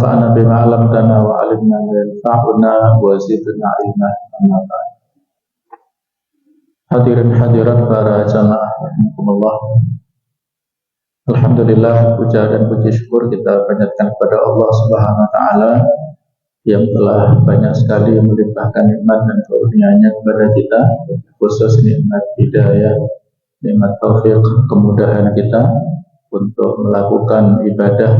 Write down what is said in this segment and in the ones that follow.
wanfa'na bima 'allamtana wa 'allimna ma yanfa'una wa zidna 'ilma. Amma ba'd. Hadirin hadirat para jamaah rahimakumullah. Alhamdulillah, puja dan puji syukur kita panjatkan kepada Allah Subhanahu wa taala yang telah banyak sekali melimpahkan nikmat dan karunia-Nya kepada kita, khusus nikmat hidayah, nikmat taufik, kemudahan kita untuk melakukan ibadah,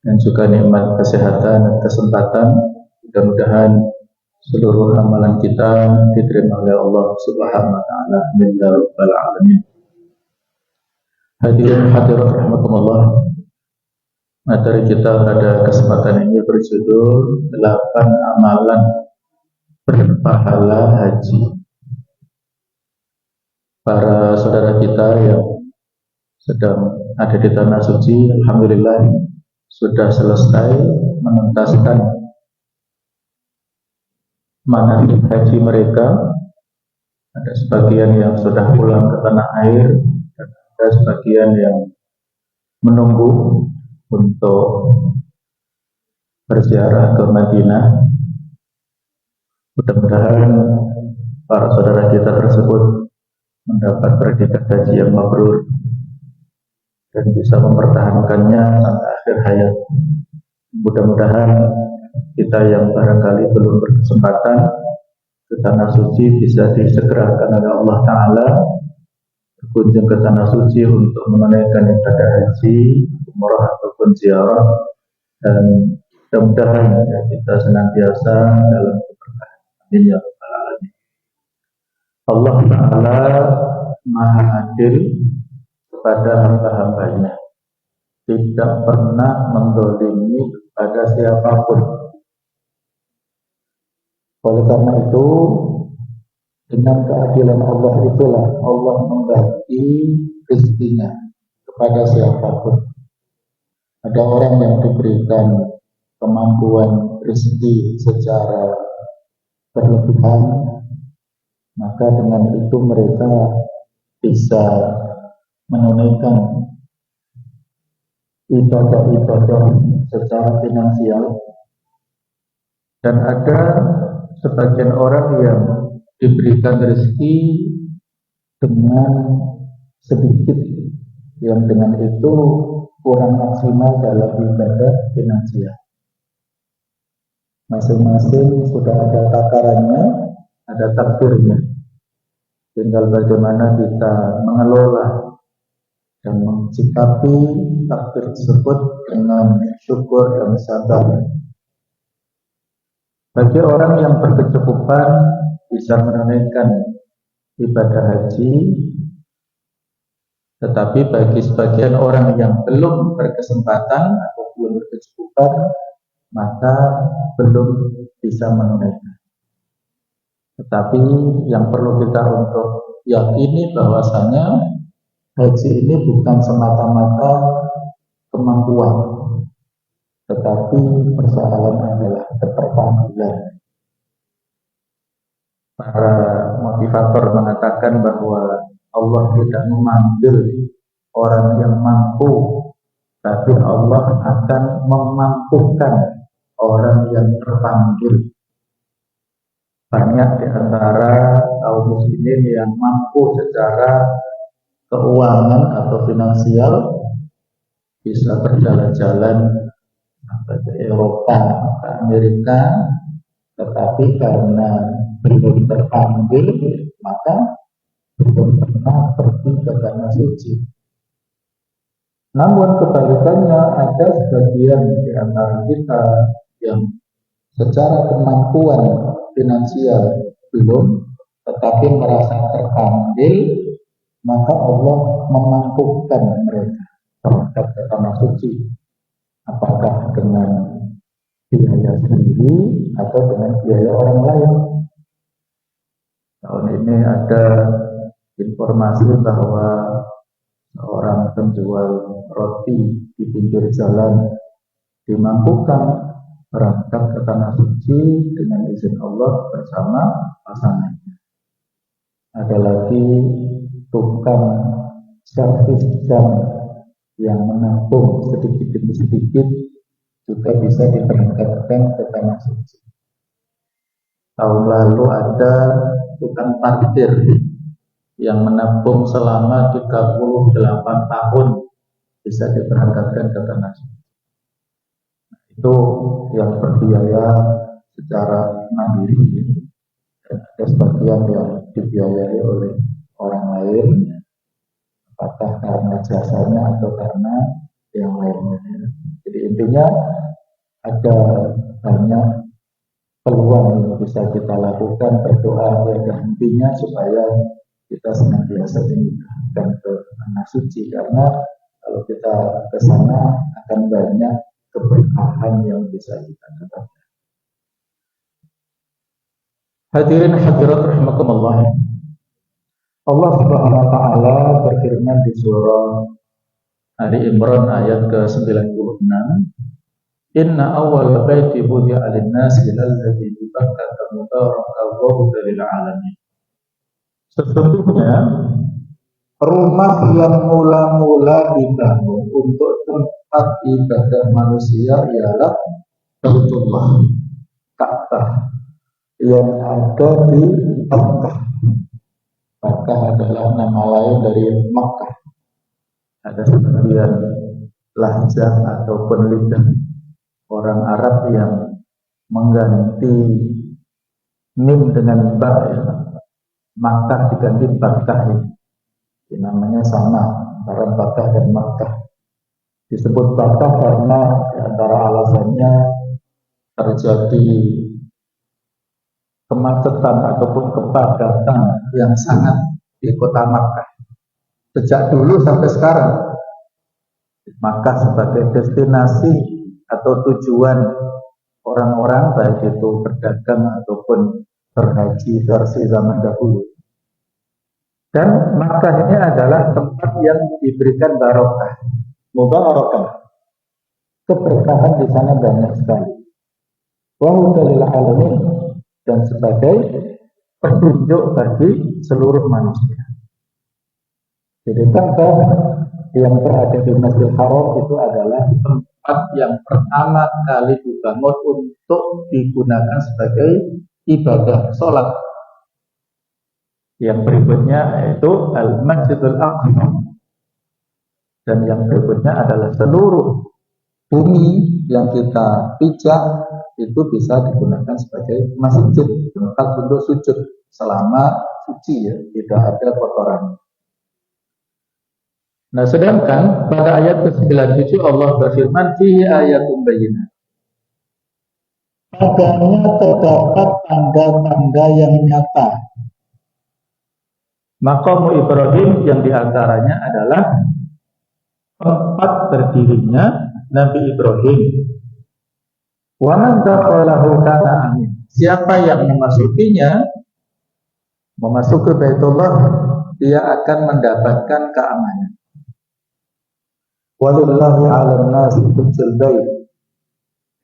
dan juga nikmat kesehatan dan kesempatan. Mudah-mudahan seluruh amalan kita diterima oleh Allah Subhanahu wa taala. Amin ya rabbal alamin. Hadirin hadirat rahimakumullah. Materi kita pada kesempatan ini berjudul 8 amalan berpahala haji. Para saudara kita yang sedang ada di tanah suci, alhamdulillah sudah selesai menuntaskan manasik haji mereka. Ada sebagian yang sudah pulang ke tanah air, dan ada sebagian yang menunggu untuk berziarah ke Madinah. Mudah-mudahan para saudara kita tersebut mendapat predikat haji yang mabrur dan bisa mempertahankannya sampai akhir hayat. Mudah-mudahan kita yang barangkali belum berkesempatan ke tanah suci bisa disegerakan oleh Allah Ta'ala berkunjung ke tanah suci untuk menunaikan ibadah haji, umrah ataupun ziarah, dan mudah-mudahan kita senantiasa dalam keberkahan. Amin ya rabbal alamin. Allah Ta'ala Maha Adil kepada hamba-hambanya, tidak pernah mendolimi kepada siapapun. Oleh karena itu, dengan keadilan Allah itulah Allah membagi rezekinya kepada siapapun. Ada orang yang diberikan kemampuan rezeki secara berlebihan, maka dengan itu mereka bisa menunaikan ibadah-ibadah secara finansial. Dan ada sebagian orang yang diberikan rezeki dengan sedikit, yang dengan itu kurang maksimal dalam ibadah finansial. Masing-masing sudah ada takarannya, ada takdirnya. Tinggal bagaimana kita mengelola dan mencikapi takdir tersebut dengan syukur dan sabar. Bagi orang yang berkecukupan bisa menunaikan ibadah haji, tetapi bagi sebagian orang yang belum berkesempatan atau belum berkecukupan, maka belum bisa menunaikan. Tetapi yang perlu kita untuk yakini bahwasanya haji ini bukan semata-mata kemampuan, tetapi persoalan adalah keterpanggilan. Para motivator mengatakan bahwa Allah tidak memanggil orang yang mampu, tapi Allah akan memampukan orang yang terpanggil. Banyak di antara kaum muslimin yang mampu secara keuangan atau finansial bisa berjalan-jalan sampai ke Eropa, ke Amerika, tetapi karena belum terpanggil, maka belum pernah pergi ke tanah suci. Namun kebalikannya, ada sebagian di antara kita yang secara kemampuan finansial belum, tetapi merasa terpanggil, maka Allah memampukan mereka berangkat ke tanah suci. Apakah dengan biaya sendiri atau dengan biaya orang lain. Tahun ini ada informasi bahwa seorang penjual roti di pinggir jalan dimampukan berangkat ke tanah suci dengan izin Allah bersama pasangannya. Ada lagi tukang servis jam yang menampung sedikit demi sedikit juga bisa diberangkatkan ke tanah suci. Tahun lalu ada tukang parkir yang menabung selama 38 tahun bisa diberangkatkan ke tanah suci. Itu yang berbiaya secara mandiri, dan ada sebagian yang dibiayai oleh orang lain, apakah karena jasanya atau karena yang lainnya. Jadi intinya ada banyak peluang yang bisa kita lakukan, berdoa ada hentinya supaya kita senantiasa dimudahkan ke tanah suci, karena kalau kita ke sana akan banyak keberkahan yang bisa kita dapatkan. Hadirin hadirat rahimakumullah. Allah Subhanahu wa taala berfirman di surah Ali Imran ayat ke-96, Inna awwala baiti wudi'a lin-nasi lalladzi bi Bakkah mubarakan wa hudan lil alamin. Sesungguhnya rumah yang mula-mula dibangun untuk tempat ibadah manusia ialah Baitullah, Ka'bah yang ada di Makkah. Makkah adalah nama lain dari Makkah. Ada sebagian lahjah ataupun lidah orang Arab yang mengganti mim dengan ba, ya. Makkah diganti Bakkah, ini namanya sama antara Bakkah dan Makkah. Disebut Bakkah karena antara alasannya terjadi kemacetan ataupun kepadatan yang sangat di kota Makkah sejak dulu sampai sekarang. Makkah sebagai destinasi atau tujuan orang-orang, baik itu berdagang ataupun berhaji versi zaman dahulu. Dan Makkah ini adalah tempat yang diberikan barokah, mubarakah. Keberkahan di sana banyak sekali. Wa hudan lil alamin, dan sebagai petunjuk bagi seluruh manusia. Jadi Ka'bah yang berada di Masjidil Haram itu adalah tempat yang pertama kali dibangun untuk digunakan sebagai ibadah sholat. Yang berikutnya yaitu Al-Masjidul Aqsa, dan yang berikutnya adalah seluruh bumi yang kita pijak itu bisa digunakan sebagai masjid, tempat untuk sujud selama suci, ya, tidak ada kotoran. Nah, sedangkan pada ayat ke-97 Allah berfirman, fihi ayatun bayyinah. Padanya terdapat tanda-tanda yang nyata. Maqam Ibrahim yang diantaranya adalah tempat berdirinya Nabi Ibrahim. Wa man dakhalahu kana amin. Siapa yang memasukinya, memasuki Baitullah, dia akan mendapatkan keamanan. Walillahi 'alan nasi hajjul bait.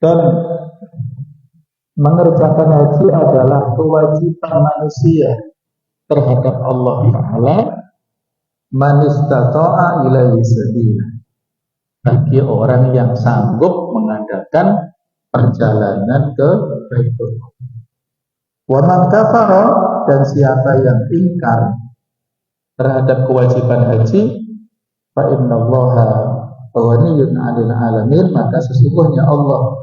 Dan mengerjakan haji adalah kewajiban manusia terhadap Allah Ta'ala, man istata'a ilaihi sabila, bagi orang yang sanggup mengadakan perjalanan ke Baitullah. Wa man kafara, dan siapa yang ingkar terhadap kewajiban haji, fa innallaha ghaniyun 'anil alamin, maka sesungguhnya Allah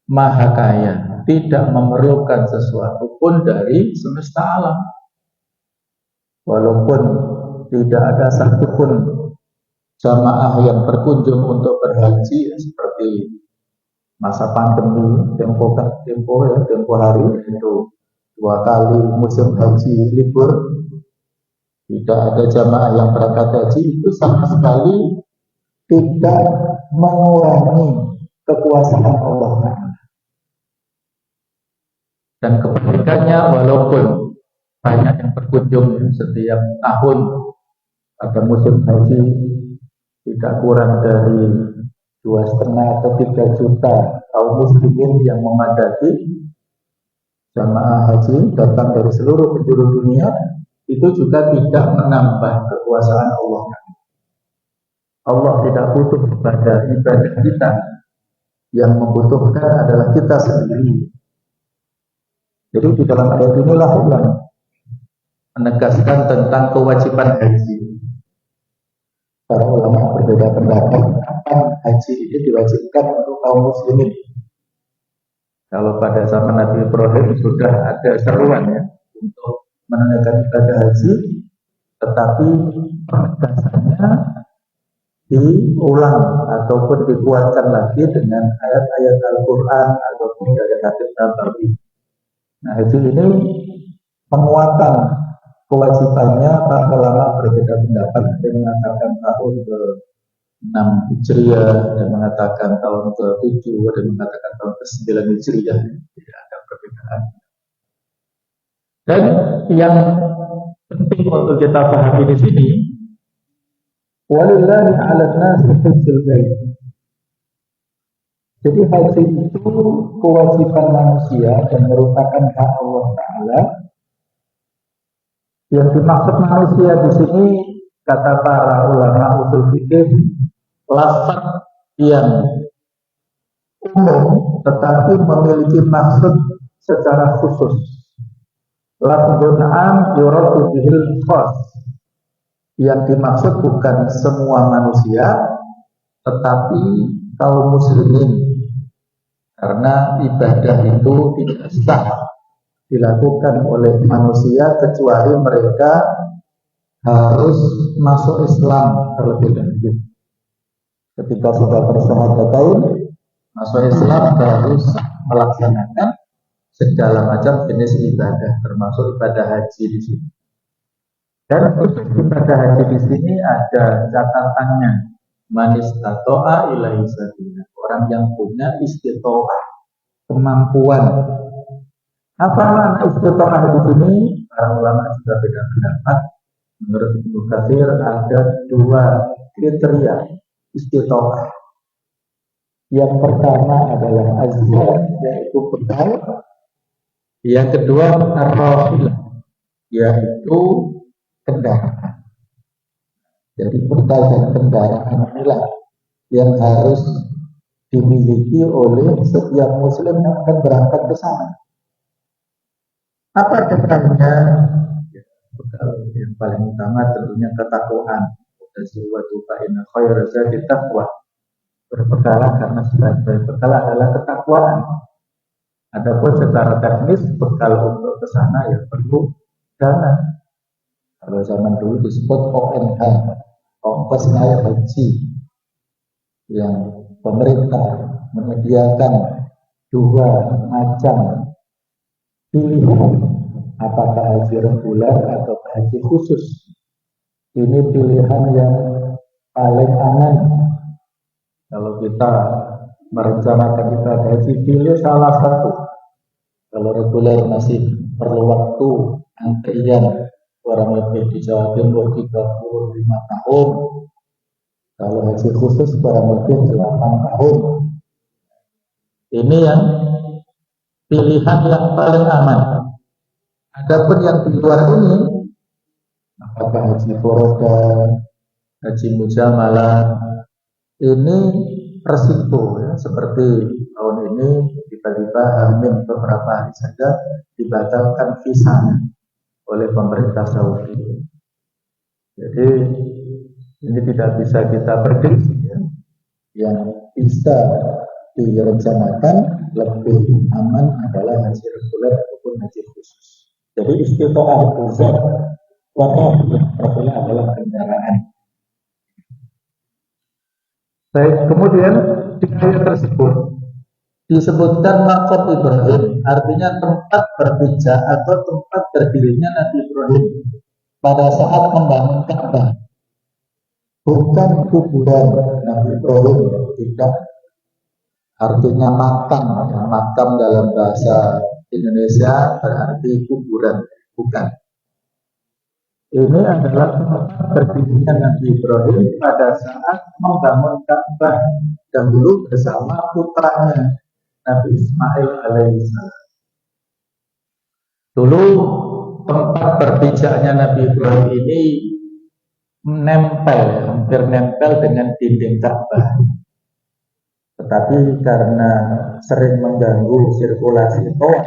Maha Kaya, tidak memerlukan sesuatu pun dari semesta alam. Walaupun tidak ada satupun jamaah yang berkunjung untuk berhaji seperti masa pandemi, tempo hari itu 2 kali musim haji libur, tidak ada jamaah yang berangkat haji, itu sama sekali tidak mengurangi kekuasaan Allah. Dan kebalikannya, walaupun banyak yang berkunjung setiap tahun pada musim haji, tidak kurang dari 2,5 atau 3 juta kaum muslimin yang memadati jamaah haji datang dari seluruh penjuru dunia, itu juga tidak menambah kekuasaan Allah. Allah tidak butuh kepada ibadah kita, Yang membutuhkan adalah kita sendiri. Jadi di dalam ayat inilah yang menegaskan tentang kewajiban haji. Para ulama berbeda pendapat kapan haji ini diwajibkan untuk kaum muslimin. Kalau pada zaman Nabi Ibrahim sudah ada seruan ya untuk menunaikan ibadah haji, tetapi penegasannya diulang ataupun dikuatkan lagi dengan ayat-ayat Al-Quran ataupun dari hadis Nabawi. Nah, haji ini penguatan kewajibannya. Para ulama berbeda pendapat. Ada yang mengatakan tahun ke-6 Hijriah, ada yang mengatakan tahun ke-7, ada yang mengatakan tahun ke-9 Hijriah. Tidak ada perbedaan. Dan yang penting untuk kita pahami di sini, walillahi 'alan nasi hajjul bait. Jadi haji itu kewajiban manusia dan merupakan hak Allah Ta'ala. Yang dimaksud manusia di sini, kata para ulama usul fikih, lafaz yang umum tetapi memiliki maksud secara khusus. Lafzun 'am yuradu bihil khas. Yang dimaksud bukan semua manusia, tetapi kaum muslimin. Karena ibadah itu tidak sah dilakukan oleh manusia kecuali mereka harus masuk Islam terlebih dahulu. Ketika sudah bersyahadat masuk Islam harus melaksanakan segala macam jenis ibadah, termasuk ibadah haji di sini. Dan untuk ibadah haji di sini ada catatannya, manis tatoa ilahi sabila, orang yang punya istitoah, kemampuan. Apa makna istitoah di sini? Para ulama juga beda pendapat. Menurut Ibnu Katsir ada 2 kriteria istitoah. Yang pertama adalah azhar, yaitu bekal. Yang kedua ar-rahilah, yaitu kendaraan. Jadi bekal dan kendaraan inilah yang harus dimiliki oleh setiap muslim yang akan berangkat ke sana. Apa kendaranya? Bekal yang paling utama tentunya ketakwaan. Tazawwadu fa inna khairaz zadi taqwa. Berbekalah karena sebaik-baik bekal adalah ketakwaan. Adapun secara teknis bekal untuk ke sana ya perlu dana. Kalau zaman dulu disebut ONH, ongkos naik haji, yang pemerintah menyediakan 2 macam pilihan, apakah haji reguler atau haji khusus. Ini pilihan yang paling aman. Kalau kita merencanakan ibadah haji, pilih salah satu. Kalau reguler masih perlu waktu antrian kurang lebih di Jawa Timur 35 tahun. Kalau haji khusus kurang lebih 8 tahun. Ini yang pilihan yang paling aman. Adapun yang di luar ini, apakah haji foroda, haji mujamalah, ini resiko ya. Seperti tahun ini tiba-tiba hamil beberapa hari saja dibatalkan visanya oleh pemerintah Saudi. Jadi ini tidak bisa kita prediksi ya. Yang bisa direncanakan lebih aman adalah haji reguler ataupun haji khusus. Jadi istitoah uzur problemnya adalah kendaraan. Baik, kemudian di ayat tersebut disebutkan maqam Ibrahim, artinya tempat berpijak atau tempat berdirinya Nabi Ibrahim pada saat membangun Ka'bah. Bukan kuburan Nabi Ibrahim, tidak. Artinya makam, makam dalam bahasa Indonesia berarti kuburan, bukan. Ini adalah tempat berdirinya Nabi Ibrahim pada saat membangun Ka'bah dahulu bersama putranya Nabi Ismail alaihissalam. Dulu tempat berpijaknya Nabi Ibrahim ini hampir nempel dengan dinding Ka'bah. Tetapi karena sering mengganggu sirkulasi toa,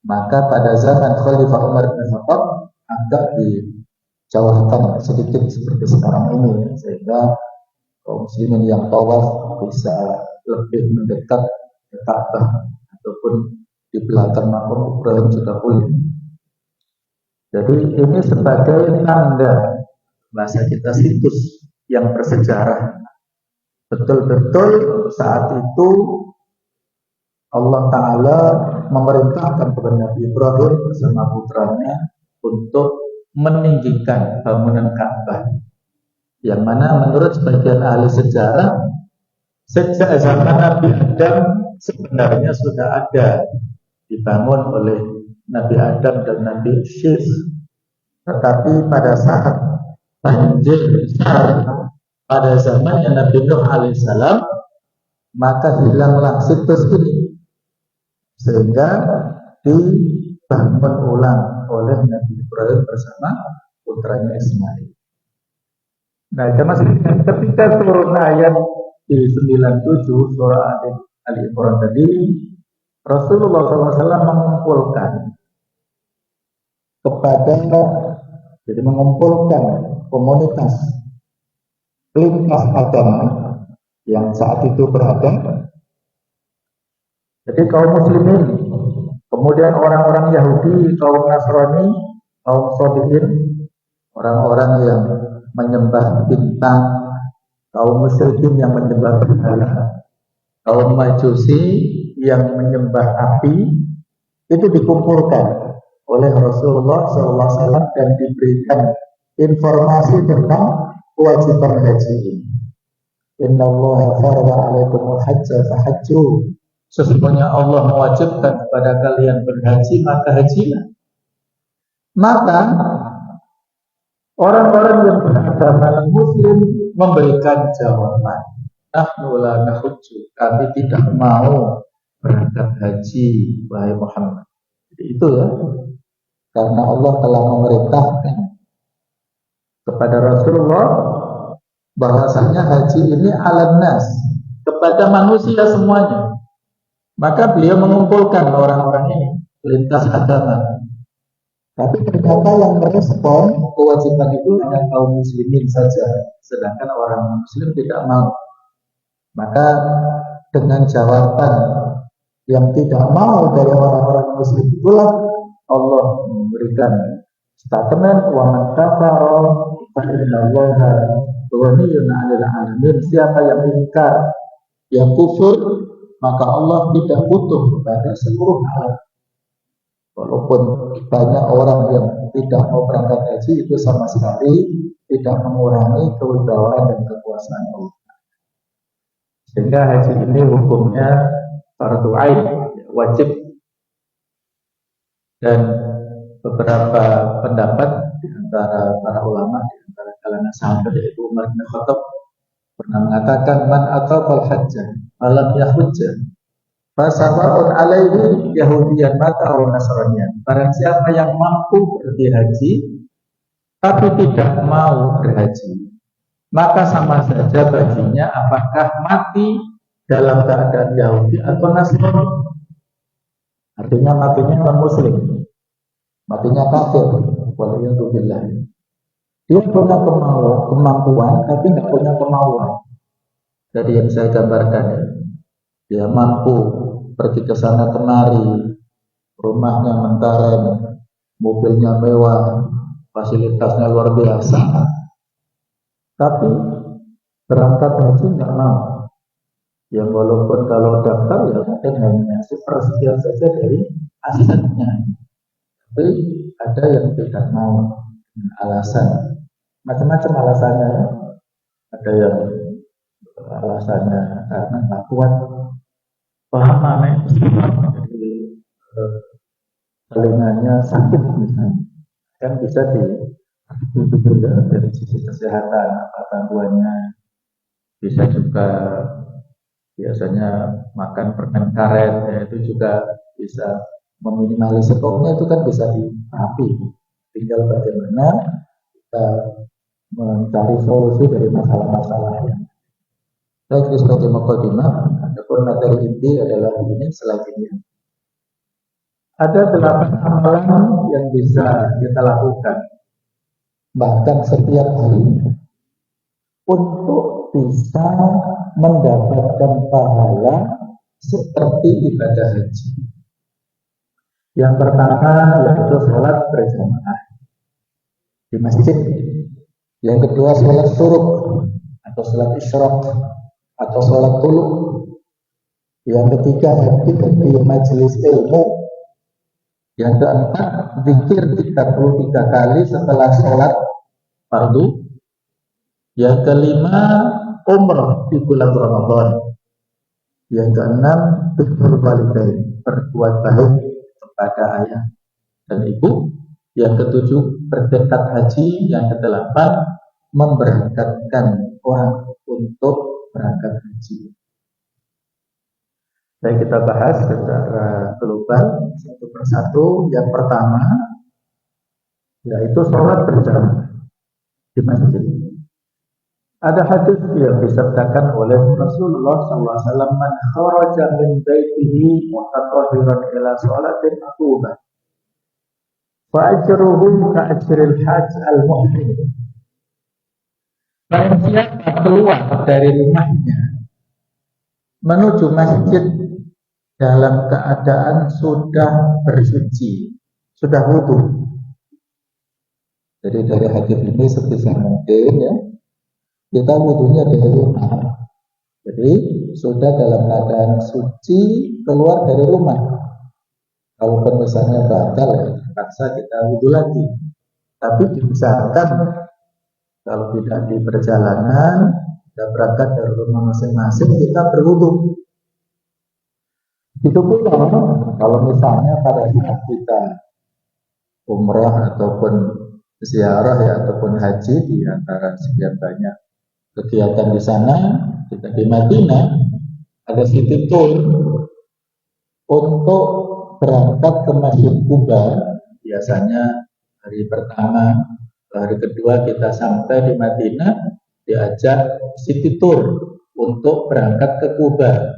maka pada zaman Khalifah Umar bin Khattab agak dijauhkan sedikit seperti sekarang ini, sehingga kaum muslimin yang tawaf bisa lebih mendekat ke Ka'bah ataupun di belakang makam Ibrahim juga boleh. Jadi ini sebagai tanda, bahasa kita, situs yang bersejarah. Betul-betul saat itu Allah Ta'ala memerintahkan kepada Nabi Ibrahim bersama putranya untuk meninggikan bangunan Ka'bah, yang mana menurut sebagian ahli sejarah sejak zaman Nabi Adam sebenarnya sudah ada, dibangun oleh Nabi Adam dan Nabi Syis. Tetapi pada saat banjir besar pada zamannya Nabi Nuh alaihissalam, maka hilanglah situs ini, sehingga dibangun ulang oleh Nabi Ibrahim bersama putranya Ismail. Nah, ketika turun ayat di 97 surah Ali Imran tadi, Rasulullah SAW mengumpulkan komunitas lintas agama yang saat itu berada. Jadi kaum muslimin, kemudian orang-orang Yahudi, kaum Nasrani, kaum Sabiin, orang-orang yang menyembah bintang, kaum musyrikin yang menyembah berhala, kaum Majusi yang menyembah api, itu dikumpulkan oleh Rasulullah SAW dan diberikan informasi tentang kewajiban haji ini. Inna Allah farada alaikumul hajja fahajju. Sesungguhnya Allah mewajibkan kepada kalian berhaji, maka hajilah. Maka orang-orang yang beragama muslim memberikan jawaban, nahnu la nahujju, kami tidak mau berangkat haji, wahai Muhammad. Jadi itu ya, karena Allah telah memerintahkan kepada Rasulullah bahwasanya haji ini alan nas, kepada manusia semuanya. Maka beliau mengumpulkan orang-orang ini lintas agama. Tapi ternyata yang merespon kewajiban itu hanya kaum muslimin saja, sedangkan orang muslim tidak mau. Maka dengan jawaban yang tidak mau dari orang-orang muslim itulah Allah memberikan statement wa man kafara fa innallaha ghaniyyun 'anil 'alamin. Siapa yang ingkar, yang kufur, maka Allah tidak butuh kepada seluruh alam. Walaupun banyak orang yang tidak mau berangkat haji, itu sama sekali tidak mengurangi kewibawaan dan kekuasaan Allah. Sehingga haji ini hukumnya fardu ain, wajib. Dan beberapa pendapat di antara para ulama, di antara kalangan sahabat, yaitu Umar bin Khattab, pernah mengatakan man ataqal hajja alam yahujja fasawa'un alaihi yahudiyan mata aw nasraniyan. Barang siapa yang mampu pergi haji tapi tidak mau berhaji, maka sama saja baginya apakah mati dalam keadaan Yahudi atau Nasrani. Artinya matinya non muslim, matinya kafir. Waliyadzubillah. Dia punya kemampuan, tapi nggak punya kemauan. Dari yang saya gambarkan ya, dia mampu pergi ke sana kemari, rumahnya mentereng, mobilnya mewah, fasilitasnya luar biasa, tapi berangkat haji nggak mau. Yang walaupun kalau daftar ya mungkin hanya sepersekian saja dari asetnya, tapi ada yang tidak mau dengan alasan macam-macam alasannya. Ada yang alasannya karena nggak kuat paham jadi telingannya sakit misalnya, kan bisa dari sisi kesehatan apa gangguannya. Bisa juga biasanya makan permen karet, ya, itu juga bisa meminimalisir stoknya, itu kan bisa diterapi. Tinggal bagaimana kita mencari solusi dari masalah-masalah yang Baik, itu sebagai mukadimah. Adapun materi inti adalah ini selanjutnya. Ada 8 amalan yang bisa kita lakukan bahkan setiap hari untuk bisa mendapatkan pahala seperti ibadah haji. Yang pertama yaitu sholat berjamaah di masjid. Yang kedua sholat syuruk atau sholat isyraq atau sholat tuluk. Yang ketiga hadir di majelis ilmu. Yang keempat zikir 33 kali setelah sholat fardu. Yang kelima umrah di bulan Ramadan. Yang keenam birrul walidain, berbuat baik kepada ayah dan ibu. Yang ketujuh bertekad haji. Yang kedelapan memberangkatkan orang untuk berangkat haji. Baik, kita bahas secara global satu persatu. Yang pertama yaitu sholat berjamaah di masjid. Ada hadis yang disabdakan oleh Rasulullah SAW, "Man kharaja min baitihi mutatahhiran ila sholatin maktubah, fa ajruhu ka ajril hajj al-muhrim." Barang siapa keluar dari rumahnya menuju masjid dalam keadaan sudah bersuci, sudah wudu. Jadi dari hadis ini sebisa mungkin ya, kita wudunya dari rumah. Jadi sudah dalam keadaan suci keluar dari rumah. Kalau misalnya batal ya, terpaksa kita wudu lagi. Tapi diusahakan kalau tidak di perjalanan, kita berangkat dari rumah masing-masing, kita berwudu. Itu pula kalau misalnya pada saat kita umrah ataupun ziarah ya, ataupun haji, di antara sekian banyak kegiatan di sana, kita di Madinah ada city tour untuk berangkat ke Masjid Kuba. Biasanya hari pertama, hari kedua kita sampai di Madinah, diajak city tour untuk berangkat ke Kuba.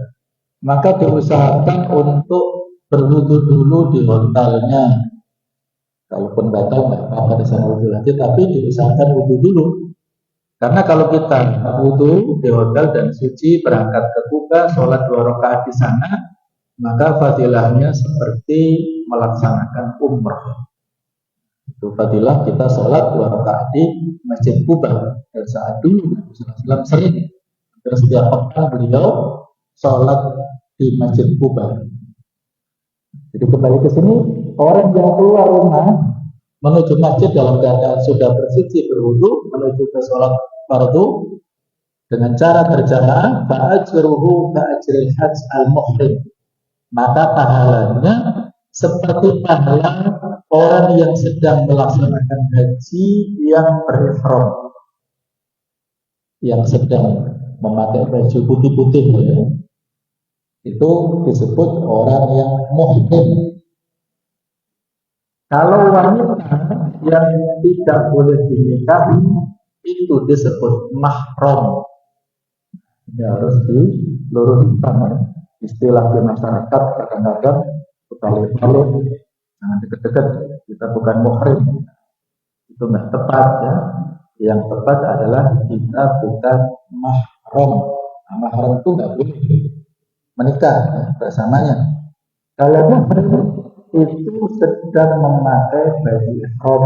Maka diusahakan untuk berwudu dulu di hotelnya. Kalaupun batal nggak apa-apa di sana wudu lagi, tapi diusahakan wudu dulu. Karena kalau kita wudu di hotel dan suci, berangkat ke Kuba, sholat 2 rakaat di sana, maka fadilahnya seperti melaksanakan umrah. Itu fadilah kita sholat 2 rakaat di Masjid Kuba. Dan saat dulu Rasulullah SAW sering, hampir setiap pekan beliau sholat di Masjid Kuba. Jadi kembali ke sini, orang yang keluar rumah menuju masjid dalam keadaan sudah bersuci berwudu, menuju ke sholat fardu dengan cara berjamaah, fa'ajruhu ka'ajril hajj al-muhrim. Maka pahalanya seperti pahala orang yang sedang melaksanakan haji yang berihram, yang sedang memakai baju putih-putih ya. Itu disebut orang yang muhrim. Kalau wanita yang tidak boleh dinikahi itu disebut mahram. Ini harus diluruskan. Istilah di masyarakat kadang-kadang balik-balik, jangan dekat-dekat, kita bukan muhrim. Itu nggak tepat ya. Yang tepat adalah kita bukan mahram. Nah, mahram itu nggak boleh menikah ya, bersamanya. Kalau muhrim itu sedang memakai baju ihram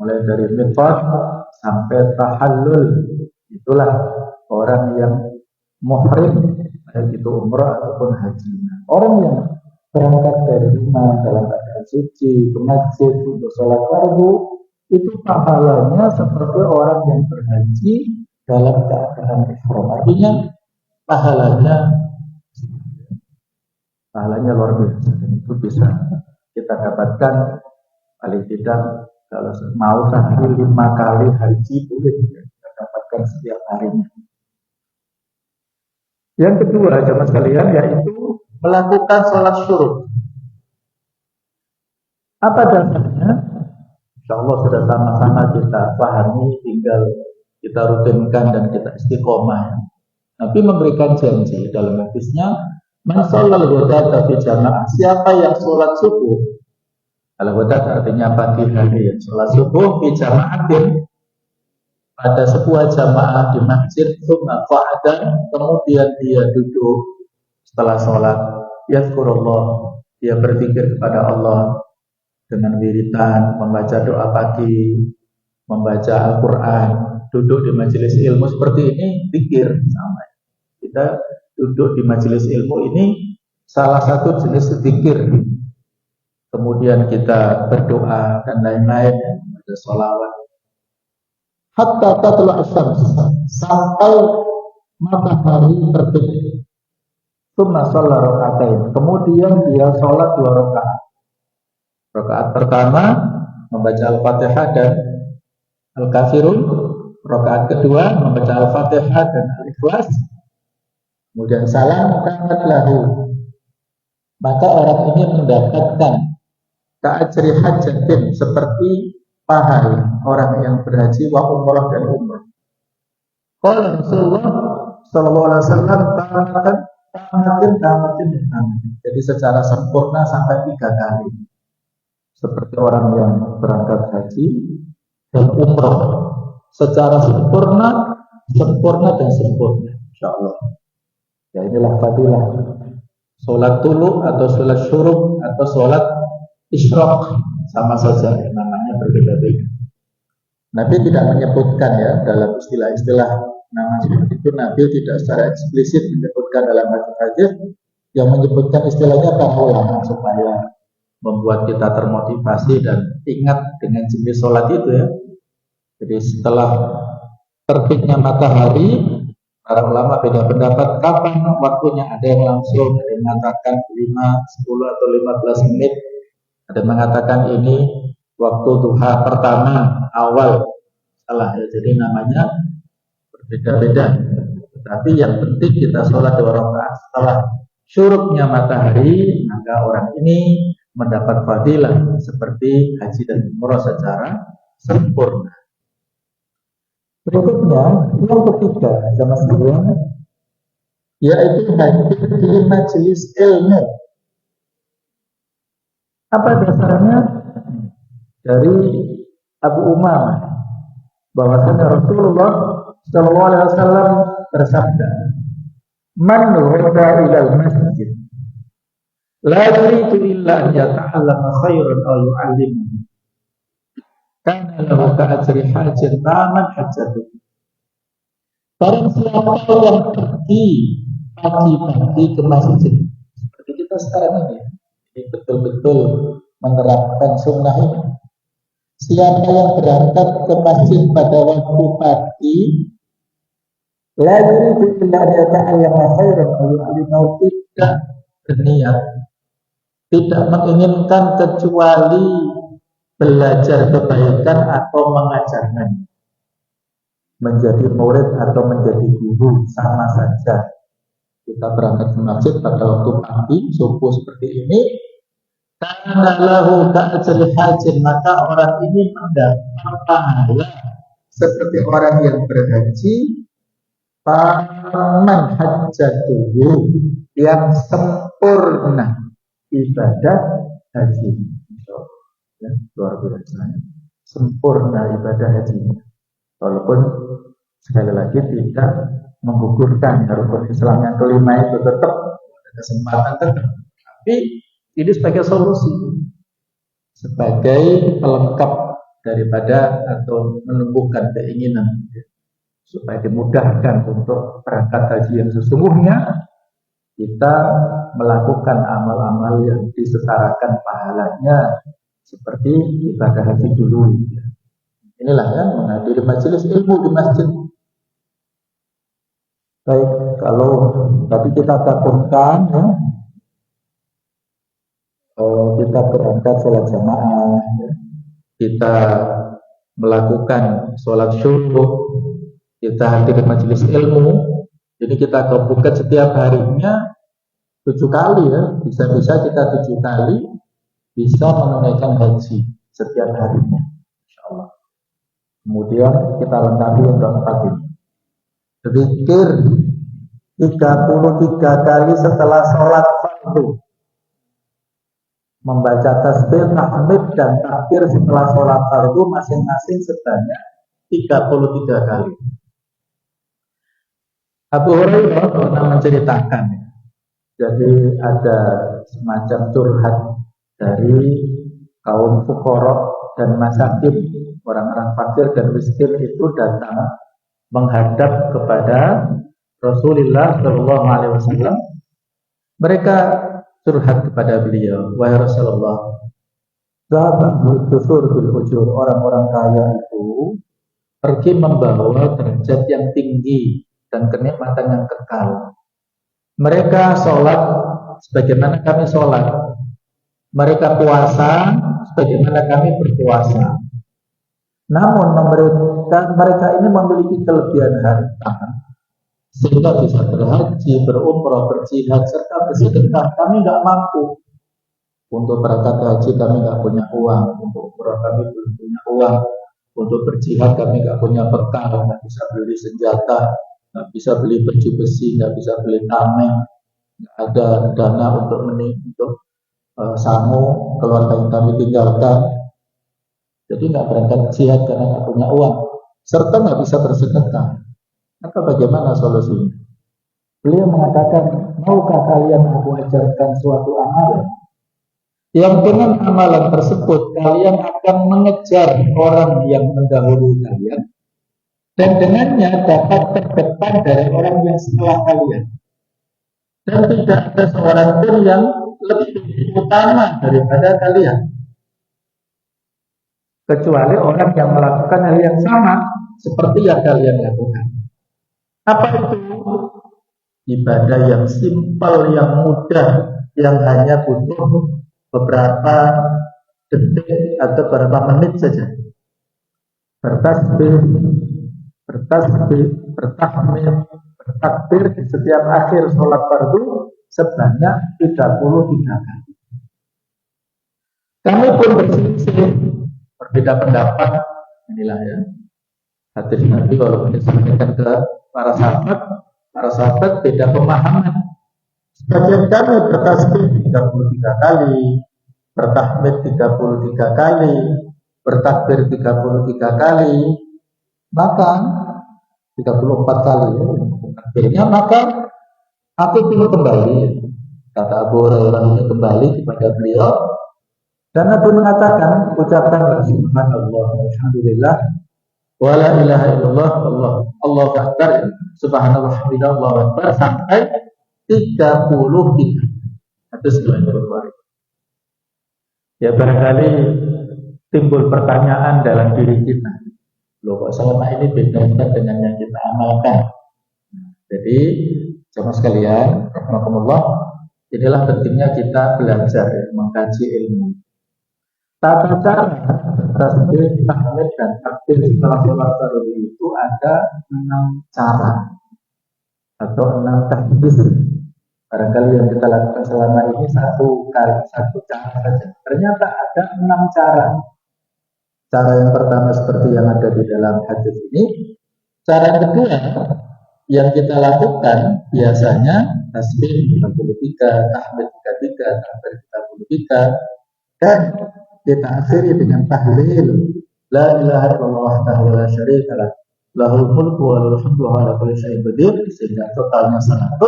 mulai dari miqat sampai tahallul, itulah orang yang muhrim, baik itu umrah ataupun haji. Orang yang berangkat dari rumah dalam keadaan suci ke masjid untuk sholat fardu, itu pahalanya seperti orang yang berhaji dalam keadaan ihram. Artinya pahalanya luar biasa, dan itu bisa kita dapatkan paling tidak kalau mau sehari 5 kali haji boleh kita dapatkan setiap harinya. Yang kedua jemaah sekalian yaitu melakukan sholat syuruk. Apa dasarnya? Insyaallah sudah sama-sama kita pahami, tinggal kita rutinkan dan kita istiqomah. Nabi memberikan janji dalam hadisnya, man shallal ghadata fi jamaah, siapa yang sholat subuh, kalau ghadat artinya pagi hari, yang sholat subuh fi jamaatin, pada sebuah jamaah di masjid, tsumma qa'ada, kemudian dia duduk setelah sholat, yazkurullah, dia berzikir kepada Allah dengan wiridan, membaca doa pagi, membaca Al-Quran, duduk di majelis ilmu seperti ini, zikir sama. Kita duduk di majelis ilmu ini salah satu jenis zikir. Kemudian kita berdoa dan lain-lain, ada sholawat. Hatta tatlu' asy-syams, sampai matahari terbit. Tsumma shalla raka'atain, kemudian dia sholat 2 rakaat. Rakaat pertama membaca Al-Fatihah dan Al-Kafirun, rakaat kedua membaca Al-Fatihah dan Al-Ikhlas, kemudian salam kanat lahu, maka orang ini mendapatkan ka'ajri hajjatin, seperti pahala orang yang berhaji wa umrah dan umrah. Qala Rasulullah sallallahu alaihi wasallam, tamatin. Jadi secara sempurna sampai 3 kali. Seperti orang yang berangkat haji dan umrah secara sempurna dan sempurna, insyaallah. Ya, inilah fadilah sholat tulu atau sholat syuruk atau sholat isyraq, sama saja namanya berbeda-beda. Nabi tidak menyebutkan ya dalam istilah-istilah nama seperti itu. Nabi tidak secara eksplisit menyebutkan dalam hadis-hadis. Yang menyebutkan istilahnya para ulama supaya membuat kita termotivasi dan ingat dengan jenis sholat itu ya. Jadi setelah terbitnya matahari, para ulama beda pendapat kapan waktunya. Ada yang langsung, ada yang mengatakan 5, 10 atau 15 menit. Ada yang mengatakan ini waktu duha pertama awal. Salah ya, jadi namanya berbeda-beda. Tetapi yang penting kita sholat 2 rakaat setelah syuruknya matahari, maka orang ini mendapat fadilah seperti haji dan umrah secara sempurna. Berikutnya, yang ketiga, sama sekalian, yaitu hadir di majelis ilmu. Apa dasarnya? Dari Abu Umamah, bahwasanya Rasulullah Shallallahu Alaihi Wasallam bersabda, "Man ghada ilal masjid, la yuridu illa an yata'allama khairan aw yu'allimuhu, kana lahu ka'ajri hajjin taman hajjatuh." Barang siapa yang pergi pagi-pagi ke masjid, seperti kita sekarang ini betul-betul menerapkan sunnah ini. Siapa yang berangkat ke masjid pada waktu pagi, la yuridu illa an yata'allama khairan aw yu'allimuhu, tidak berniat, tidak menginginkan kecuali belajar kebaikan atau mengajarkan. Menjadi murid atau menjadi guru sama saja. Kita berangkat ke masjid pada waktu pagi, subuh seperti ini, kana lahu ka'ajri hajjin, maka orang ini mendapat pahala seperti orang yang berhaji, taman hajjatuhu, yang sempurna ibadah haji. Ya, luar biasa, sempurna ibadah haji. Walaupun sekali lagi tidak menggugurkan rukun Islam yang kelima itu, tetap ada kesempatan tetap. Tapi ini sebagai solusi, sebagai pelengkap daripada atau menumbuhkan keinginan supaya dimudahkan untuk berangkat haji yang sesungguhnya. Kita melakukan amal-amal yang disetarakan pahalanya seperti ibadah haji dulu. Inilah ya, menghadiri majelis ilmu di masjid. Baik, kalau tadi kita takutkan ya, kita berangkat sholat jamaah ya, kita melakukan sholat syuruh, kita hadir di majelis ilmu, jadi kita bukan setiap harinya 7 kali ya, bisa-bisa kita 7 kali bisa menunaikan haji setiap harinya, insyaallah. Kemudian kita lengkapi yang keempat ini, zikir 33 kali setelah sholat fardu. Membaca tasbih, tahmid, dan takbir setelah sholat fardu masing-masing sebanyak 33 kali. Abu Hurairah pernah menceritakan, jadi ada semacam curhat dari kaum fuqara dan masakin, orang-orang fakir dan miskin itu datang menghadap kepada Rasulullah Shallallahu Alaihi Wasallam. Mereka curhat kepada beliau, wahai Rasulullah, zahabul kusur bil ujur, orang-orang kaya itu pergi membawa derajat yang tinggi dan kenikmatan yang kekal. Mereka sholat sebagaimana kami sholat, mereka puasa sebagaimana kami berpuasa. Namun mereka ini memiliki kelebihan harta, sehingga bisa berhaji, berumrah, berjihad, serta bersedekah. Kami nggak mampu. Untuk berangkat haji kami nggak punya uang, untuk umrah kami belum punya uang, untuk berjihad kami nggak punya bekal, nggak bisa beli senjata, nggak bisa beli baju besi, nggak bisa beli tameng, nggak ada dana untuk sangu keluarga yang kami tinggalkan. Jadi nggak berangkat jihad karena nggak punya uang, serta nggak bisa bersedekah. Maka bagaimana solusinya? Beliau mengatakan, maukah kalian aku ajarkan suatu amalan yang dengan amalan tersebut kalian akan mengejar orang yang mendahului kalian, dan dengannya dapat terdepan dari orang yang setelah kalian, dan tidak ada seorang pun yang lebih utama daripada kalian, kecuali orang yang melakukan hal yang sama seperti yang kalian lakukan. Apa itu? Ibadah yang simpel, yang mudah, yang hanya butuh beberapa detik atau beberapa menit saja. Bertasbih, bertahmid, bertakbir di setiap akhir sholat fardu sebanyak 33 kali. Kami pun berselisih, berbeda pendapat. Inilah ya hadis Nabi walaupun disampaikan ke para sahabat beda pemahaman. Sebagian kami bertasbih 33 kali, bertahmid 33 kali, bertakbir 33 kali, maka 34 kali takbirnya, maka aku perlu kembali, kata Abu Hurairah, kembali kepada beliau, dan Nabi mengatakan, ucapkanlah subhanallah walhamdulillah wala ilaha illallah Allahu akbar, subhanallah Allahu akbar, sampai 33. Itu sebenarnya. Ya barangkali timbul pertanyaan dalam diri kita, loh kok selama ini beda dengan yang kita amalkan. Jadi jemaah sekalian, rahmatullah, inilah pentingnya kita belajar, mengkaji ilmu. Tata cara tasbih, tahmid, dan takbir setelah sholat fardu itu ada 6 cara atau 6 tahbis. Barangkali yang kita lakukan selama ini satu cara saja. Ternyata ada 6 cara. Cara yang pertama seperti yang ada di dalam hadis ini. Cara yang kedua yang kita lakukan biasanya tasbih 33, tahmid 33, takbir 33, dan kita akhiri dengan tahlil la ilaha illallah wahdahu la syarika lah, lahul mulku wa lahul hamdu wa ala kulli syai'in qadir, sehingga totalnya 100.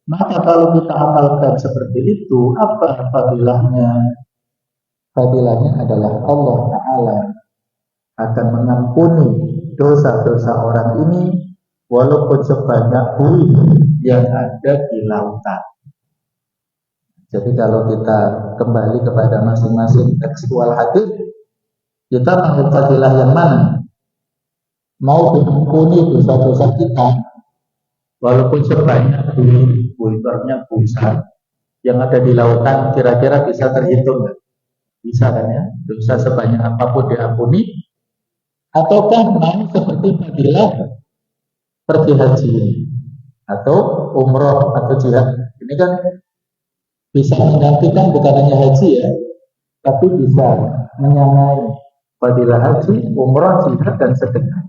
Maka kalau kita amalkan seperti itu, apa fadilahnya? Fadilahnya adalah Allah Ta'ala akan mengampuni dosa-dosa orang ini walaupun sebanyak buih yang ada di lautan. Jadi kalau kita kembali kepada masing-masing tekstual hadis, kita mau fadilah yang mana? Mau diampuni dosa-dosa kita walaupun sebanyak buih-buihnya besar yang ada di lautan, kira-kira bisa terhitung nggak? Bisa kan ya? Dosa sebanyak apapun diampuni. Ataukah mau seperti fadilah pergi haji atau umroh atau jihad? Ini kan bisa menggantikan bukan hanya haji ya, tapi bisa menyamai fadilah haji, umrah, jihad, dan sedekah.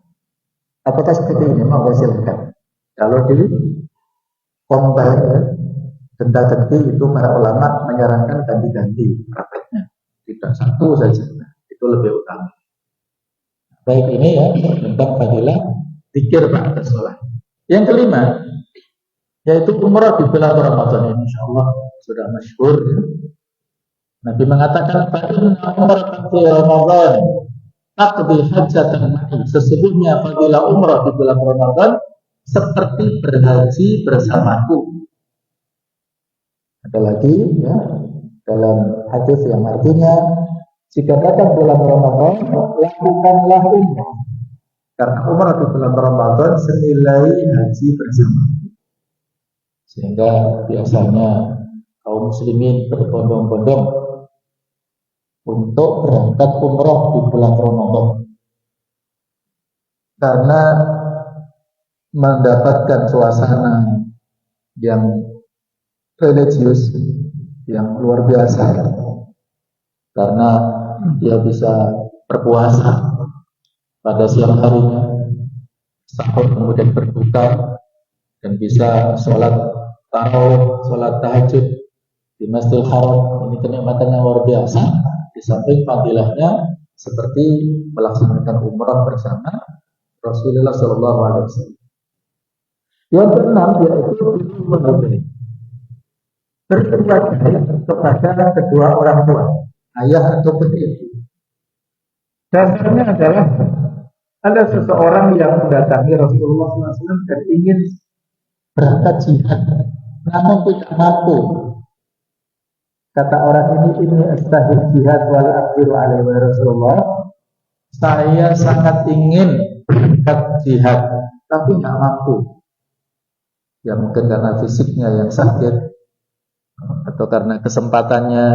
Apakah seperti ini? Mau silakan. Kalau combine ya, genta-genti itu para ulama menyarankan ganti-ganti prakteknya, tidak satu saja, itu lebih utama. Baik, ini ya tentang fadilah zikir ba'da sholat. Yang kelima yaitu umrah di bulan Ramadan ini, insyaallah sudah masyhur ya. Nabi mengatakan fa'inna umrah fi Ramadan taqdi hajjatan ma'i. Sesungguhnya fadilah umrah di bulan Ramadan seperti berhaji bersamaku. Ada lagi ya dalam hadis yang artinya jika datang bulan Ramadan lakukanlah umrah, karena umrah di bulan Ramadan senilai haji bersama. Sehingga biasanya kaum muslimin berbondong-bondong untuk berangkat umrah di bulan Ramadan, karena mendapatkan suasana yang religius yang luar biasa, karena dia bisa berpuasa pada siang harinya, sahur kemudian berbuka, dan bisa sholat tarawih, sholat tahajud di Masjidil Haram. Ini kenikmatannya luar biasa. Di samping fadilahnya seperti melaksanakan umrah bersama Rasulullah SAW. Yang keenam yaitu berbuat baik kepada kedua orang tua, ayah ataupun ibu. Dasarnya adalah ada seseorang yang mendatangi Rasulullah SAW dan ingin berangkat jihad, namun tidak mampu. Kata orang ini astahil jihad wal aqdiru alaihi wa Rasulullah. Saya sangat ingin berangkat jihad, tapi tidak mampu. Ya mungkin karena fisiknya yang sakit, atau karena kesempatannya,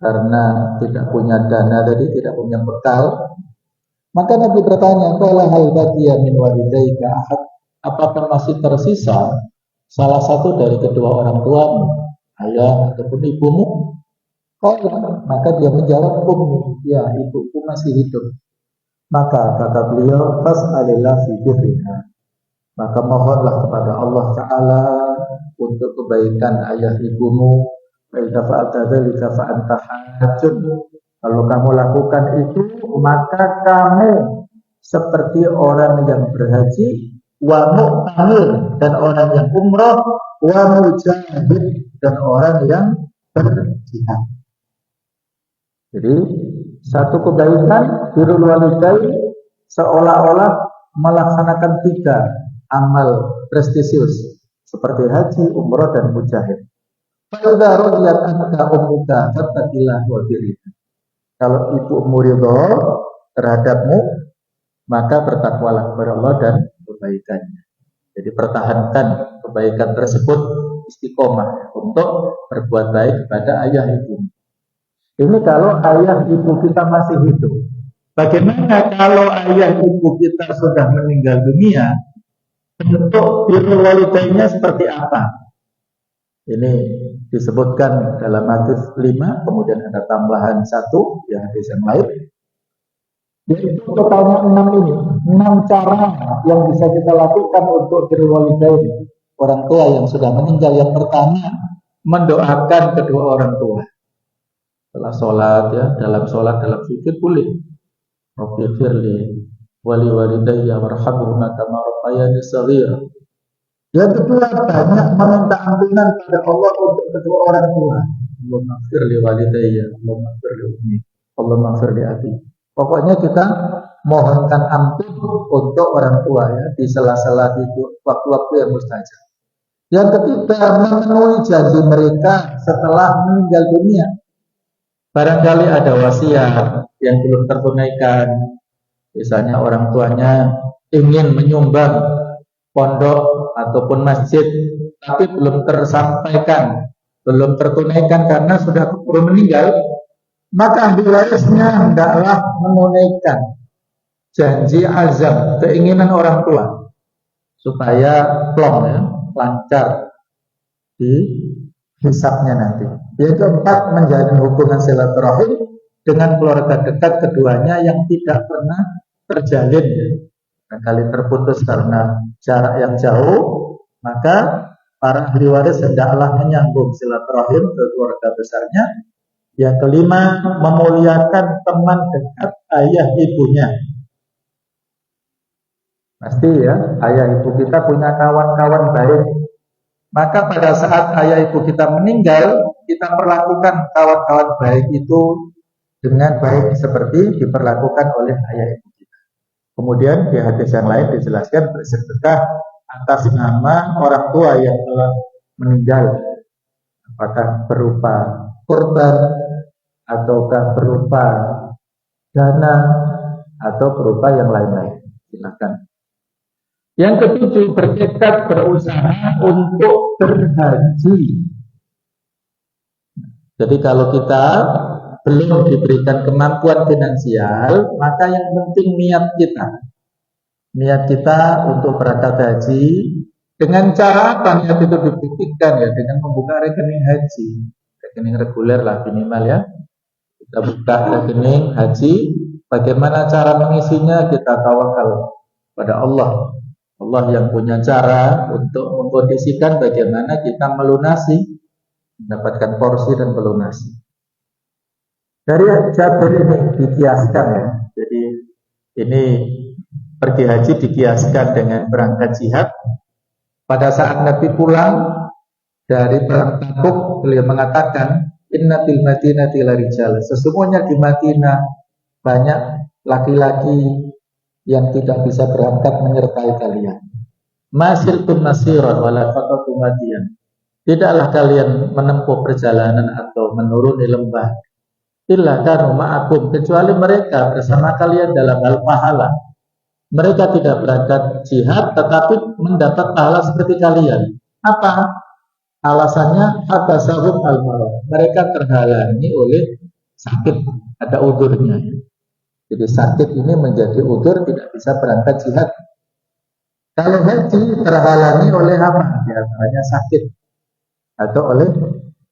karena tidak punya dana tadi, tidak punya bekal. Maka Nabi bertanya, qala hal baqiya min walidayka ahad? Apakah masih tersisa salah satu dari kedua orang tuamu, ayah ataupun ibumu? Qala, maka dia menjawab, ummi, ya ibuku masih hidup. Maka kata beliau, fas'alillah fi birriha. Maka mohonlah kepada Allah Ta'ala untuk kebaikan ayah ibumu. Fa idza fa'alta dzalika fa anta hajjun. Kalau kamu lakukan itu, maka kamu seperti orang yang berhaji, wa mu'tamir, dan orang yang umrah, wa mujahid, dan orang yang berjihad. Jadi satu kebaikan birrul walidain seolah-olah melaksanakan 3 amal prestisius seperti haji, umrah, dan mujahid. Fa idza radiyat anka ummuka fattaqillaha wa birriha. Kalau ibumu ridho terhadapmu, maka bertakwalah kepada Allah dan kebaikannya. Jadi pertahankan kebaikan tersebut, istiqomah untuk berbuat baik kepada ayah ibu. Ini kalau ayah ibu kita masih hidup. Bagaimana kalau ayah ibu kita sudah meninggal dunia? Bentuk birrul walidainnya seperti apa? Ini disebutkan dalam hadis 5, kemudian ada tambahan 1 di hadis yang lain. Yaitu totalnya 6 ini, 6 cara yang bisa kita lakukan untuk birrul walidain, orang tua yang sudah meninggal. Yang pertama, mendoakan kedua orang tua. Setelah sholat ya, dalam sholat, dalam sujud boleh. Rabbi firli wali walidayya warhamhuma kama rabbayani shaghira. Yang kedua, banyak meminta ampunan pada Allah untuk kedua orang tua. Allahumma ighfir li walidayya, Allahumma ighfir li ummi, Allahumma ighfir li abi. Pokoknya kita mohonkan ampun untuk orang tua ya di sela-sela itu waktu-waktu yang mustajab. Yang ketiga, memenuhi janji mereka setelah meninggal dunia. Barangkali ada wasiat yang belum tertunaikan. Misalnya orang tuanya ingin menyumbang pondok ataupun masjid, tapi belum tersampaikan, belum tertunaikan karena sudah keburu meninggal, maka ahli warisnya hendaklah menunaikan janji azam, keinginan orang tua, supaya plong ya, lancar di hisabnya nanti. Yang keempat, menjalin hubungan silaturahim dengan keluarga dekat keduanya yang tidak pernah terjalin. Kali terputus karena jarak yang jauh, maka para ahli waris hendaklah menyambung silaturahim ke keluarga besarnya. Yang kelima, memuliakan teman dekat ayah ibunya. Pasti ya, ayah ibu kita punya kawan-kawan baik. Maka pada saat ayah ibu kita meninggal, kita perlakukan kawan-kawan baik itu dengan baik seperti diperlakukan oleh ayah ibu kita. Kemudian di hadis yang lain dijelaskan bersedekah atas nama orang tua yang telah meninggal, apakah berupa kurban ataukah berupa dana atau berupa yang lain-lain. Silakan. Yang ketujuh, bertekad berusaha untuk berhaji. Jadi kalau kita belum diberikan kemampuan finansial, maka yang penting niat kita. Niat kita untuk berangkat haji. Dengan cara apa niat itu dibuktikan ya? Dengan membuka rekening haji, rekening reguler lah minimal ya. Kita buka rekening haji. Bagaimana cara mengisinya? Kita tawakal pada Allah. Allah yang punya cara untuk mengkondisikan bagaimana kita melunasi, mendapatkan porsi dan melunasi. Dari Jabir ini dikiaskan ya. Jadi ini pergi haji dikiaskan dengan berangkat jihad. Pada saat Nabi pulang dari perang Tabuk, beliau mengatakan, Inna fil Madinati larijal. Sesungguhnya di Madinah banyak laki-laki yang tidak bisa berangkat menyertai kalian. Masirtum nasiran wala faqatum madian. Tidaklah kalian menempuh perjalanan atau menuruni lembah illa kanu ma'akum, kecuali mereka bersama kalian dalam hal pahala. Mereka tidak berangkat jihad tetapi mendapat pahala seperti kalian. Apa alasannya? Habasahum al-marad. Mereka terhalangi oleh sakit, ada udurnya. Jadi sakit ini menjadi udzur tidak bisa berangkat jihad. Kalau haji terhalangi oleh apa? Di antaranya sakit atau oleh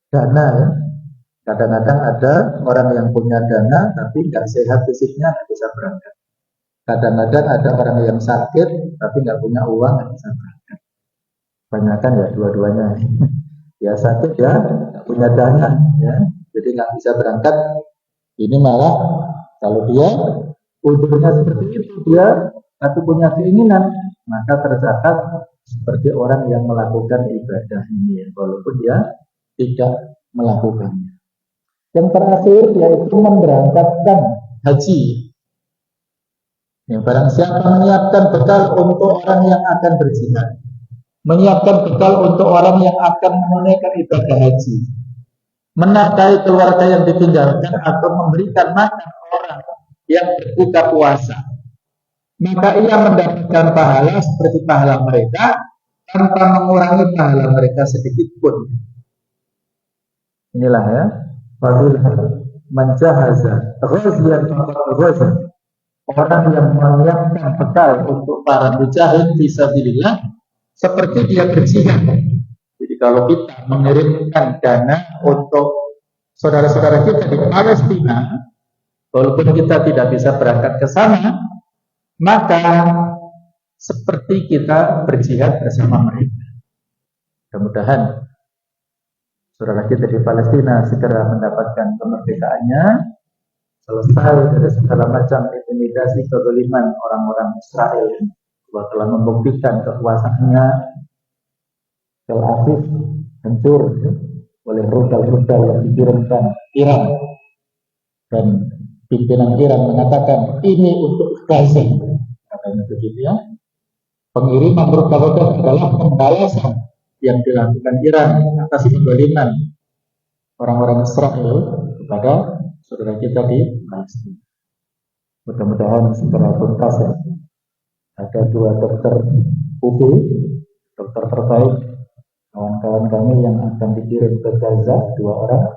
dana ya. Kadang-kadang ada orang yang punya dana tapi nggak sehat fisiknya, nggak bisa berangkat. Kadang-kadang ada orang yang sakit tapi nggak punya uang, nggak bisa berangkat. Kebanyakan ya dua-duanya. Ya sakit ya, nggak punya dana ya, jadi nggak bisa berangkat. Ini malah kalau dia udurnya seperti itu, dia tapi punya keinginan, maka tercatat seperti orang yang melakukan ibadah ini, walaupun dia tidak melakukannya. Yang terakhir yaitu memberangkatkan haji. Yang barang siapa menyiapkan bekal untuk orang yang akan berjihad, menyiapkan bekal untuk orang yang akan menunaikan ibadah haji, menafkahi keluarga yang ditinggalkan atau memberikan makan orang yang berbuka puasa, maka ia mendapatkan pahala seperti pahala mereka tanpa mengurangi pahala mereka sedikit pun. Inilah ya, fadilah man jahaza ghaziyan faqad ghaza. Orang yang menyiapkan bekal untuk para mujahid fisabilillah seperti dia berjihad. Jadi kalau kita mengirimkan dana untuk saudara-saudara kita di Palestina, walaupun kita tidak bisa berangkat ke sana, maka seperti kita berjihad bersama mereka. Mudah-mudahan saudara kita di Palestina segera mendapatkan kemerdekaannya, selesai dari segala macam intimidasi kezaliman orang-orang Israel yang telah membuktikan kekuasaannya. Tel Aviv hancur oleh rudal-rudal yang dikirimkan Iran, dan pimpinan Iran mengatakan ini untuk Gaza, katanya begitu ya. Pengiriman rudal-rudal adalah pembalasan yang dilakukan Iran atas kezaliman orang-orang Israel kepada saudara kita di Palestina. Mudah-mudahan segera tuntas ya. Ada 2 dokter UB, dokter terbaik, kawan-kawan kami yang akan dikirim ke Gaza, 2 orang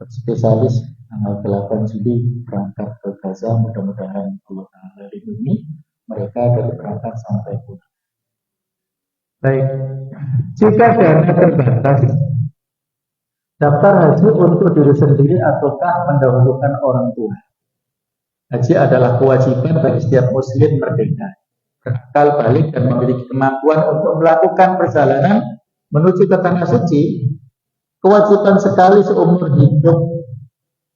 spesialis, tanggal 8 Juli berangkat ke Gaza. Mudah-mudahan Allah Ta'ala lindungi mereka dari berangkat sampai pulang. Baik, jika dana terbatas, daftar haji untuk diri sendiri ataukah mendahulukan orang tua? Haji adalah kewajiban bagi setiap muslim merdeka, berakal balik dan memiliki kemampuan untuk melakukan perjalanan menuju ke tanah suci, kewajiban sekali seumur hidup.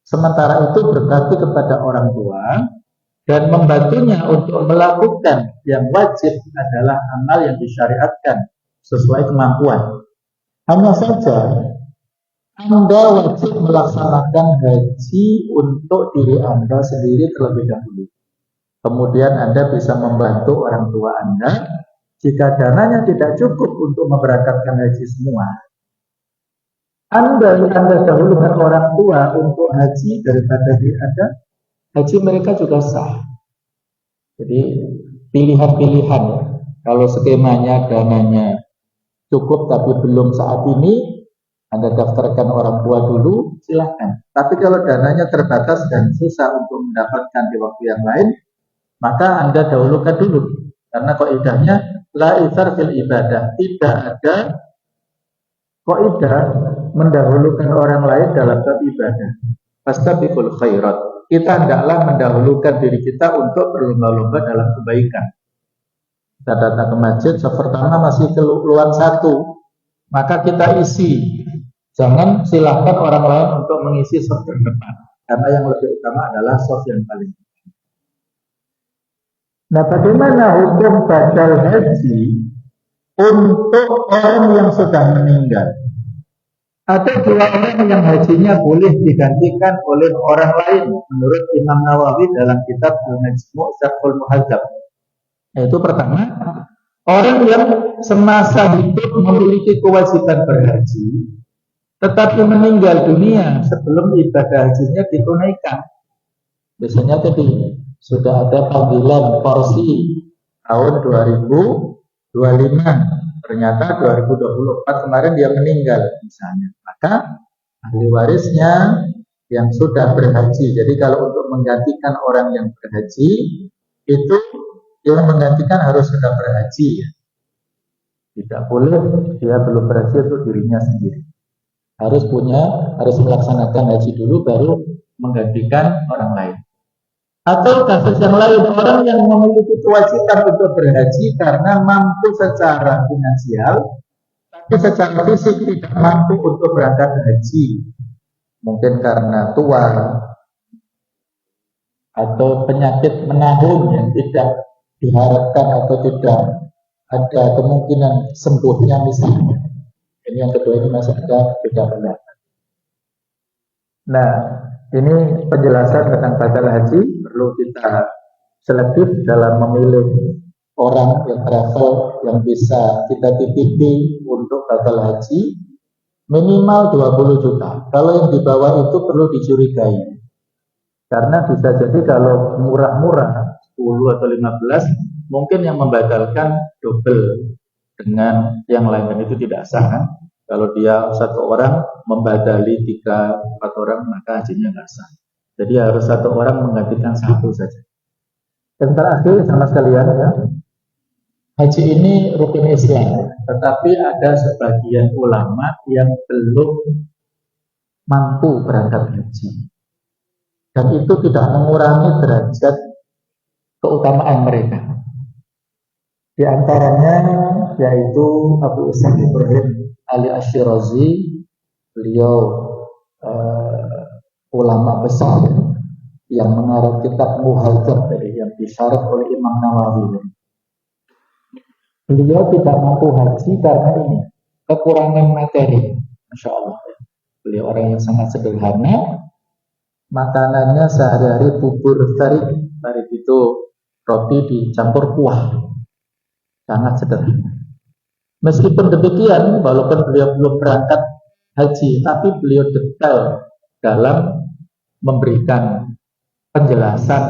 Sementara itu berbakti kepada orang tua dan membantunya untuk melakukan yang wajib adalah amal yang disyariatkan sesuai kemampuan. Hanya saja Anda wajib melaksanakan haji untuk diri Anda sendiri terlebih dahulu. Kemudian Anda bisa membantu orang tua Anda jika dananya tidak cukup untuk memberangkatkan haji semua. Anda dahulukan orang tua untuk haji daripada diri Anda, haji mereka juga sah. Jadi pilihan-pilihan. Kalau skemanya dananya cukup tapi belum saat ini, Anda daftarkan orang tua dulu, silahkan. Tapi kalau dananya terbatas dan susah untuk mendapatkan di waktu yang lain, maka Anda dahulukan dulu. Karena kaidahnya la itsar fil ibadah, tidak ada kaidah mendahulukan orang lain dalam bab ibadah. Fastabiqul khairat. Kita hendaklah mendahulukan diri kita untuk berlomba-lomba dalam kebaikan. Kita datang ke masjid, saf pertama masih keluar satu, maka kita isi. Jangan silahkan orang lain untuk mengisi saf terdepan, karena yang lebih utama adalah saf yang paling. Nah, bagaimana hukum batal haji untuk orang yang sudah meninggal? Ada dua orang yang hajinya boleh digantikan oleh orang lain menurut Imam Nawawi dalam kitab Al-Majmu' Syarhul Muhadzab. Yaitu pertama, orang yang semasa hidup memiliki kewajiban berhaji tetapi meninggal dunia sebelum ibadah hajinya ditunaikan. Biasanya tadi sudah ada panggilan porsi tahun 2025. Ternyata 2024 kemarin dia meninggal misalnya. Maka ahli warisnya yang sudah berhaji. Jadi kalau untuk menggantikan orang yang berhaji, itu yang menggantikan harus sudah berhaji. Tidak boleh dia belum berhaji itu dirinya sendiri. Harus melaksanakan haji dulu baru menggantikan orang lain. Atau kasus yang lain, orang yang memiliki kewajiban untuk berhaji karena mampu secara finansial, tapi secara fisik tidak mampu untuk berangkat haji. Mungkin karena tua atau penyakit menahun yang tidak diharapkan atau tidak ada kemungkinan sembuhnya misalnya. Ini yang kedua, ini masih ada beda pendapat. Nah, ini penjelasan tentang batal haji. Perlu kita selektif dalam memilih orang yang travel yang bisa kita titipi untuk batal haji. Minimal 20 juta. Kalau yang di bawah itu perlu dicurigai. Karena bisa jadi kalau murah-murah 10 atau 15, mungkin yang membatalkan double dengan yang lain, dan itu tidak sah kan? Kalau dia satu orang membadali 3-4 orang, maka hajinya nggak sah. Jadi harus satu orang menggantikan satu saja. Yang terakhir sama sekalian ya, haji ini rukun Islam, tetapi ada sebagian ulama yang belum mampu berangkat haji, dan itu tidak mengurangi derajat keutamaan mereka. Di antaranya yaitu Abu Ishaq Ibrahim Al-Ashirazi, beliau ulama besar yang mengarang kitab Muhadzab yang disyarah oleh Imam Nawawi. Beliau tidak mampu haji karena ini kekurangan materi. Masya Allah, beliau orang yang sangat sederhana. Makanannya sehari-hari bubur tarik. Tarik itu roti dicampur kuah, sangat sederhana. Meskipun demikian, walaupun beliau belum berangkat haji, tapi beliau detail dalam memberikan penjelasan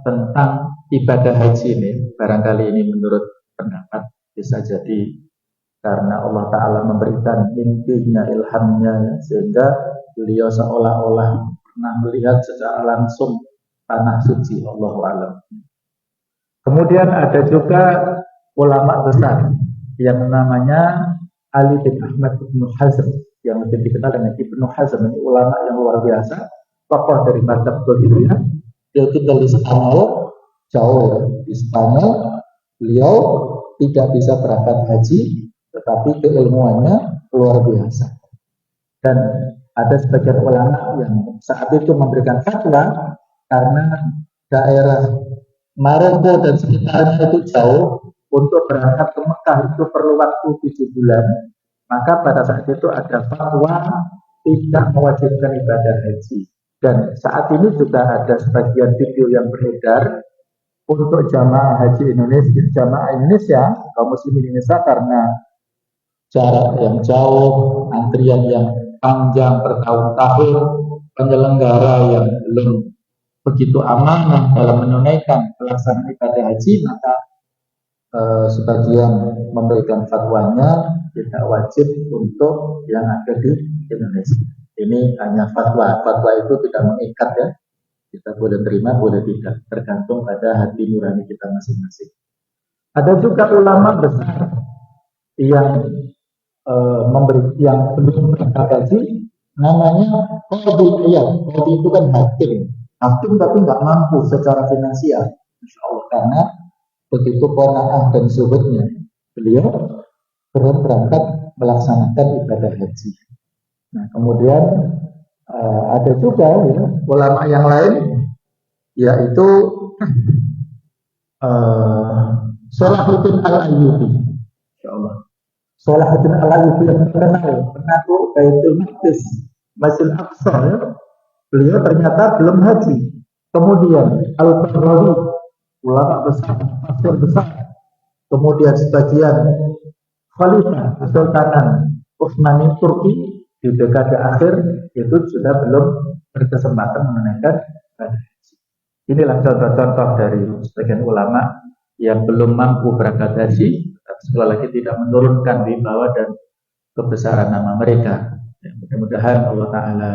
tentang ibadah haji ini. Barangkali ini menurut pendapat bisa jadi karena Allah Ta'ala memberikan mimpinya, ilhamnya, sehingga beliau seolah-olah pernah melihat secara langsung tanah suci. Allahu a'lam. Kemudian ada juga ulama besar yang namanya Ali bin Ahmad Ibnu Hazm, yang lebih dikenal dengan Ibnu Hazm. Ini ulama yang luar biasa, tokoh dari mazhab Dzahiriyah. Dia tinggal di Spanyol, jauh ya, di Spanyol. Beliau tidak bisa berangkat haji, tetapi keilmuannya luar biasa. Dan ada sebagian ulama yang saat itu memberikan fatwa karena daerah Maroko dan sekitarnya itu jauh, untuk berangkat ke Mekah itu perlu waktu 7 bulan. Maka pada saat itu ada fatwa tidak mewajibkan ibadah haji. Dan saat ini juga ada sebagian video yang beredar untuk jamaah haji Indonesia, kaum muslimin Indonesia, karena jarak yang jauh, antrian yang panjang bertahun-tahun, penyelenggara yang belum begitu amanah dalam menunaikan pelaksanaan ibadah haji, maka sebagian memberikan fatwanya tidak wajib untuk yang ada di Indonesia. Ini hanya fatwa. Fatwa itu tidak mengikat ya. Kita boleh terima, boleh tidak, tergantung pada hati nurani kita masing-masing. Ada juga ulama besar yang yang belum berangkat haji, namanya qadhi iyad. Qadhi itu kan hakim tapi nggak mampu secara finansial, Masya Allah, karena begitu qanaah dan zuhudnya beliau belum berangkat melaksanakan ibadah haji. Nah, kemudian ada juga ya, ulama yang lain, yaitu Salahuddin Al-Ayyubi, Insya Allah. Salahuddin Al-Ayyubi yang terkenal penakluk Baitul Maqdis, Masjid Aqsa, ya. Beliau ternyata belum haji. Kemudian Al-Baghawi, ulama besar, pastor besar. Kemudian sebagian khalifah Kesultanan Utsmani Turki di dekade akhir itu sudah belum berkesempatan menunaikan ibadah haji. Inilah contoh-contoh dari sebagian ulama yang belum mampu berangkat haji, tapi sekali lagi tidak menurunkan wibawa dan kebesaran nama mereka. Ya, mudah-mudahan Allah Ta'ala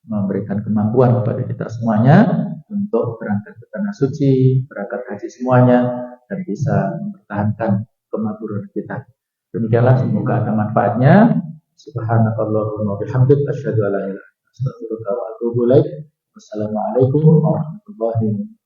memberikan kemampuan kepada kita semuanya untuk berangkat ke tanah suci, berangkat haji semuanya, dan bisa mempertahankan kemakmuran kita. Demikianlah, semoga ada manfaatnya. Subhanakallahumma bihamdik, asyhadu an la ilaha illa anta, astaghfiruka wa atubu ilaik. Wassalamualaikum warahmatullahi wabarakatuh.